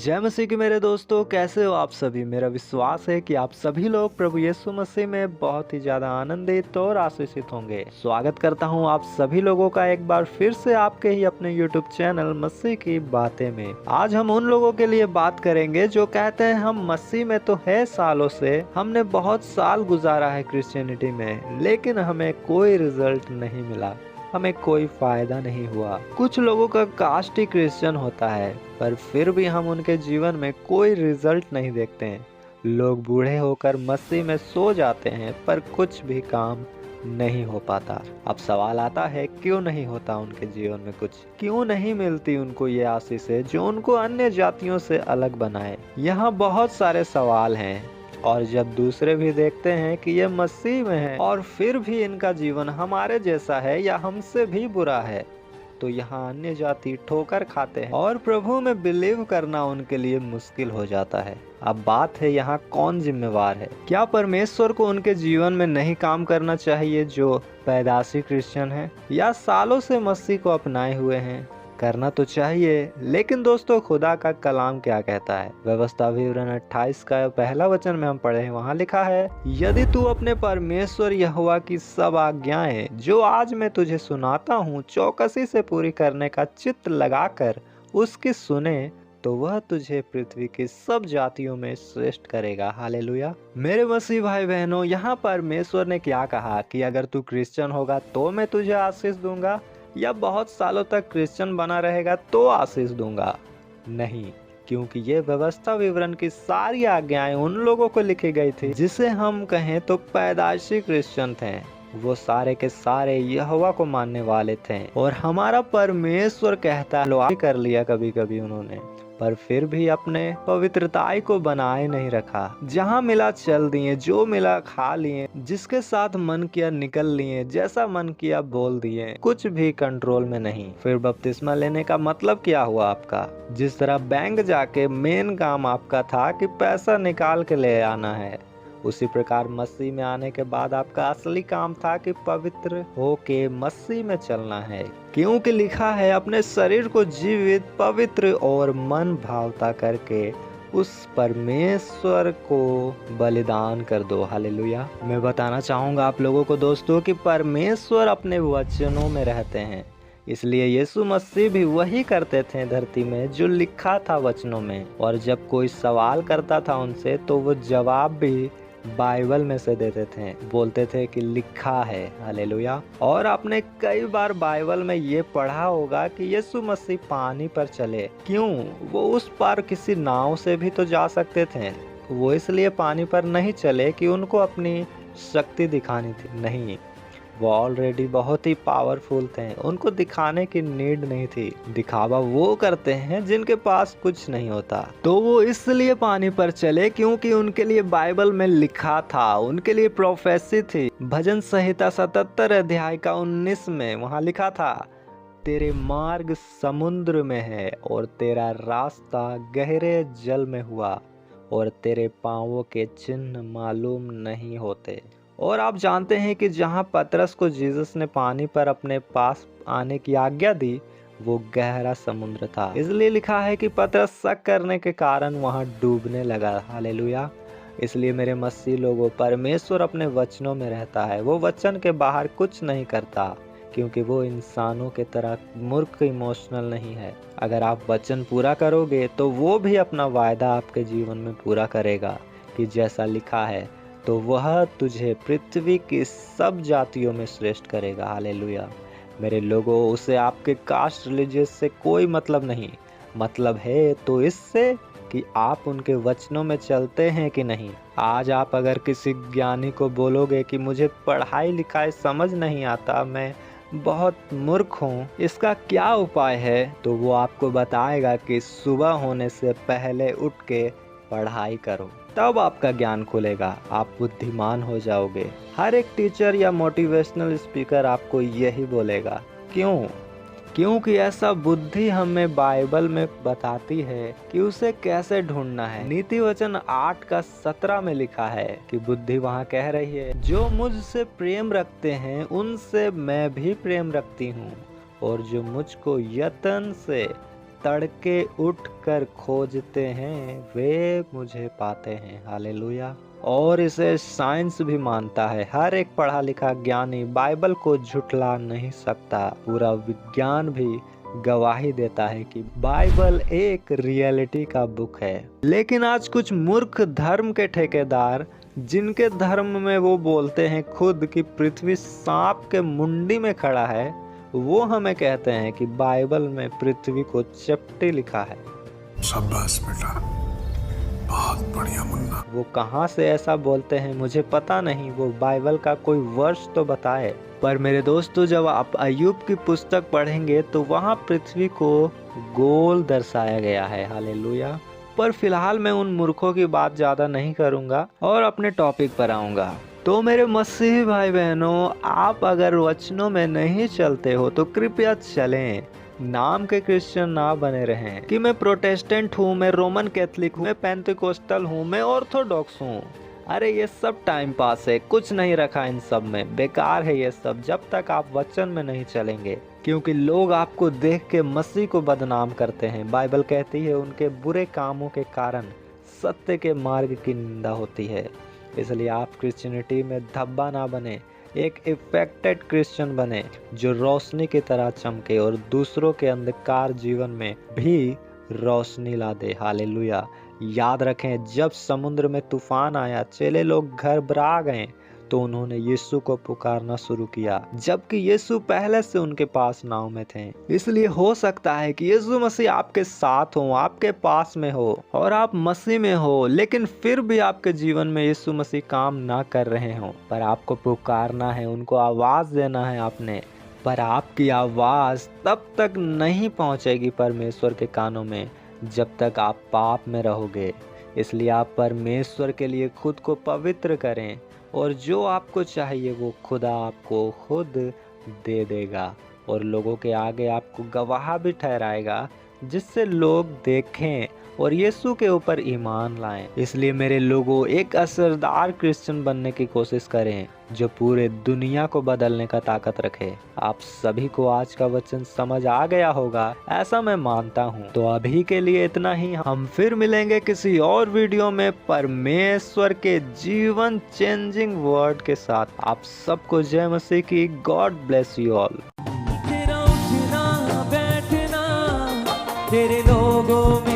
जय मसीह की मेरे दोस्तों, कैसे हो आप सभी। मेरा विश्वास है कि आप सभी लोग प्रभु यीशु मसीह में बहुत ही ज़्यादा आनंदित और आशीषित होंगे। स्वागत करता हूं आप सभी लोगों का एक बार फिर से आपके ही अपने YouTube चैनल मसीह की बातें में। आज हम उन लोगों के लिए बात करेंगे जो कहते हैं हम मसीह में तो है सालों से, हमने बहुत साल गुजारा है क्रिश्चियनिटी में, लेकिन हमें कोई रिजल्ट नहीं मिला, हमें कोई फायदा नहीं हुआ। कुछ लोगों का कास्ट ही क्रिश्चियन होता है, पर फिर भी हम उनके जीवन में कोई रिजल्ट नहीं देखते हैं। लोग बूढ़े होकर मसीह में सो जाते हैं, पर कुछ भी काम नहीं हो पाता। अब सवाल आता है, क्यों नहीं होता उनके जीवन में कुछ, क्यों नहीं मिलती उनको ये आशीषें जो उनको अन्य जातियों से अलग बनाए। यहाँ बहुत सारे सवाल हैं, और जब दूसरे भी देखते हैं कि ये मसीह में है और फिर भी इनका जीवन हमारे जैसा है या हमसे भी बुरा है, तो यहाँ अन्य जाति ठोकर खाते हैं और प्रभु में बिलीव करना उनके लिए मुश्किल हो जाता है। अब बात है यहाँ कौन जिम्मेवार है। क्या परमेश्वर को उनके जीवन में नहीं काम करना चाहिए जो पैदाशी क्रिश्चियन है, या सालों से मसीह को अपनाए हुए हैं? करना तो चाहिए, लेकिन दोस्तों खुदा का कलाम क्या कहता है। व्यवस्था विवरण 28 का पहला वचन में हम पढ़े हैं, वहाँ लिखा है, यदि तू अपने परमेश्वर यहोवा की सब आज्ञाएं जो आज मैं तुझे सुनाता हूँ चौकसी से पूरी करने का चित्त लगाकर उसकी सुने, तो वह तुझे पृथ्वी की सब जातियों में श्रेष्ठ करेगा। हालेलुया। मेरे मसीह भाई बहनों, यहाँ परमेश्वर ने क्या कहा कि अगर तू क्रिश्चियन होगा तो मैं तुझे आशीष दूंगा, या बहुत सालों तक क्रिश्चियन बना रहेगा तो आशीष दूंगा? नहीं, क्योंकि ये व्यवस्था विवरण की सारी आज्ञाएं उन लोगों को लिखी गई थी जिसे हम कहें तो पैदाइशी क्रिश्चियन थे। वो सारे के सारे यहोवा को मानने वाले थे, और हमारा परमेश्वर कहता है कर लिया कभी कभी उन्होंने, पर फिर भी अपने पवित्रताई को बनाए नहीं रखा। जहाँ मिला चल दिए, जो मिला खा लिए, जिसके साथ मन किया निकल लिए, जैसा मन किया बोल दिए, कुछ भी कंट्रोल में नहीं। फिर बपतिस्मा लेने का मतलब क्या हुआ आपका? जिस तरह बैंक जाके मेन काम आपका था कि पैसा निकाल के ले आना है, उसी प्रकार मसीह में आने के बाद आपका असली काम था कि पवित्र होके मसीह में चलना है, क्योंकि लिखा है, अपने शरीर को जीवित, पवित्र और मन भावता करके उस परमेश्वर को बलिदान कर दो। हालेलुया। मैं बताना चाहूँगा आप लोगों को दोस्तों कि परमेश्वर अपने वचनों में रहते हैं, इसलिए यीशु मसीह भी वही करते थे धरती में जो लिखा था वचनों में। और जब कोई सवाल करता था उनसे, तो वो जवाब भी बाइबल में से देते थे, बोलते थे कि लिखा है। हालेलुया। और आपने कई बार बाइबल में ये पढ़ा होगा कि यीशु मसीह पानी पर चले। क्यों? वो उस पार किसी नाव से भी तो जा सकते थे। वो इसलिए पानी पर नहीं चले कि उनको अपनी शक्ति दिखानी थी, नहीं, वो ऑलरेडी बहुत ही पावरफुल थे, उनको दिखाने की नीड नहीं थी। दिखावा वो करते हैं जिनके पास कुछ नहीं होता। तो वो इसलिए पानी पर चले क्योंकि उनके लिए बाइबल में लिखा था, उनके लिए प्रोफेसी थी। भजन संहिता 77 अध्याय का 19 में वहाँ लिखा था, तेरे मार्ग समुद्र में है और तेरा रास्ता गहरे जल में हुआ, और तेरे पांवों के चिन्ह मालूम नहीं होते। और आप जानते हैं कि जहाँ पतरस को जीसस ने पानी पर अपने पास आने की आज्ञा दी, वो गहरा समुद्र था। इसलिए लिखा है कि पतरस शक करने के कारण वहाँ डूबने लगा। हालेलुया। इसलिए मेरे मसीह लोगों, परमेश्वर अपने वचनों में रहता है, वो वचन के बाहर कुछ नहीं करता, क्योंकि वो इंसानों के तरह मूर्ख इमोशनल नहीं है। अगर आप वचन पूरा करोगे तो वो भी अपना वायदा आपके जीवन में पूरा करेगा कि जैसा लिखा है, तो वह तुझे पृथ्वी की सब जातियों में श्रेष्ठ करेगा। हालेलुया। मेरे लोगों, उसे आपके कास्ट रिलीजियस से कोई मतलब नहीं। मतलब है तो इससे कि आप उनके वचनों में चलते हैं कि नहीं। आज आप अगर किसी ज्ञानी को बोलोगे कि मुझे पढ़ाई लिखाई समझ नहीं आता, मैं बहुत मूर्ख हूँ, इसका क्या उपाय है, तो वो आपको बताएगा कि सुबह होने से पहले उठ के पढ़ाई करो, तब आपका ज्ञान खुलेगा, आप बुद्धिमान हो जाओगे। हर एक टीचर या मोटिवेशनल स्पीकर आपको यही बोलेगा। क्यों? क्योंकि ऐसा बुद्धि हमें बाइबल में बताती है कि उसे कैसे ढूंढना है। नीति वचन 8 का 17 में लिखा है कि बुद्धि वहाँ कह रही है, जो मुझसे प्रेम रखते हैं उनसे मैं भी प्रेम रखती हूँ, और जो मुझको यत्न से तड़के उठकर खोजते हैं वे मुझे पाते हैं। हालेलुया। और इसे साइंस भी मानता है। हर एक पढ़ा लिखा ज्ञानी बाइबल को झुठला नहीं सकता। पूरा विज्ञान भी गवाही देता है कि बाइबल एक रियलिटी का बुक है। लेकिन आज कुछ मूर्ख धर्म के ठेकेदार, जिनके धर्म में वो बोलते हैं खुद कि पृथ्वी सांप के मुंडी में खड़ा है, वो हमें कहते हैं कि बाइबल में पृथ्वी को चपटी लिखा है। शाबाश बेटा, बहुत बढ़िया मुन्ना। वो कहाँ से ऐसा बोलते हैं मुझे पता नहीं, वो बाइबल का कोई वर्ष तो बताए। पर मेरे दोस्तों, जब आप अय्यूब की पुस्तक पढ़ेंगे तो वहाँ पृथ्वी को गोल दर्शाया गया है। हालेलुया। पर फिलहाल मैं उन मूर्खों की बात ज्यादा नहीं करूंगा और अपने टॉपिक पर आऊंगा। तो मेरे मसीही भाई बहनों, आप अगर वचनों में नहीं चलते हो तो कृपया चलें। नाम के क्रिश्चियन ना बने रहें कि मैं प्रोटेस्टेंट हूँ, मैं रोमन कैथलिक हूँ, मैं पेंटिकोस्टल हूँ, मैं ऑर्थोडॉक्स हूँ। अरे ये सब टाइम पास है, कुछ नहीं रखा इन सब में, बेकार है ये सब जब तक आप वचन में नहीं चलेंगे। क्योंकि लोग आपको देख के मसीह को बदनाम करते हैं। बाइबल कहती है उनके बुरे कामों के कारण सत्य के मार्ग की निंदा होती है। इसलिए आप क्रिश्चियनिटी में धब्बा ना बने, एक इफेक्टेड क्रिश्चियन बने जो रोशनी की तरह चमके और दूसरों के अंधकार जीवन में भी रोशनी ला दे। हालेलुया। याद रखें, जब समुद्र में तूफान आया, चेले लोग घबरा गए तो उन्होंने यीशु को पुकारना शुरू किया, जबकि यीशु पहले से उनके पास नाव में थे। इसलिए हो सकता है कि यीशु मसीह आपके साथ हो, आपके पास में हो और आप मसीह में हो, लेकिन फिर भी आपके जीवन में यीशु मसीह काम ना कर रहे हो। पर आपको पुकारना है, उनको आवाज देना है आपने। पर आपकी आवाज तब तक नहीं पहुंचेगी परमेश्वर के कानों में जब तक आप पाप में रहोगे। इसलिए आप परमेश्वर के लिए खुद को पवित्र करें और जो आपको चाहिए वो खुदा आपको खुद दे देगा और लोगों के आगे आपको गवाह भी ठहराएगा, जिससे लोग देखें और यीशु के ऊपर ईमान लाएं। इसलिए मेरे लोगों, एक असरदार क्रिश्चियन बनने की कोशिश करें जो पूरे दुनिया को बदलने का ताकत रखे। आप सभी को आज का वचन समझ आ गया होगा, ऐसा मैं मानता हूँ। तो अभी के लिए इतना ही। हम फिर मिलेंगे किसी और वीडियो में परमेश्वर के जीवन चेंजिंग वर्ड के साथ। आप सबको जय मसीह की। God bless you all. तेरे लोगों में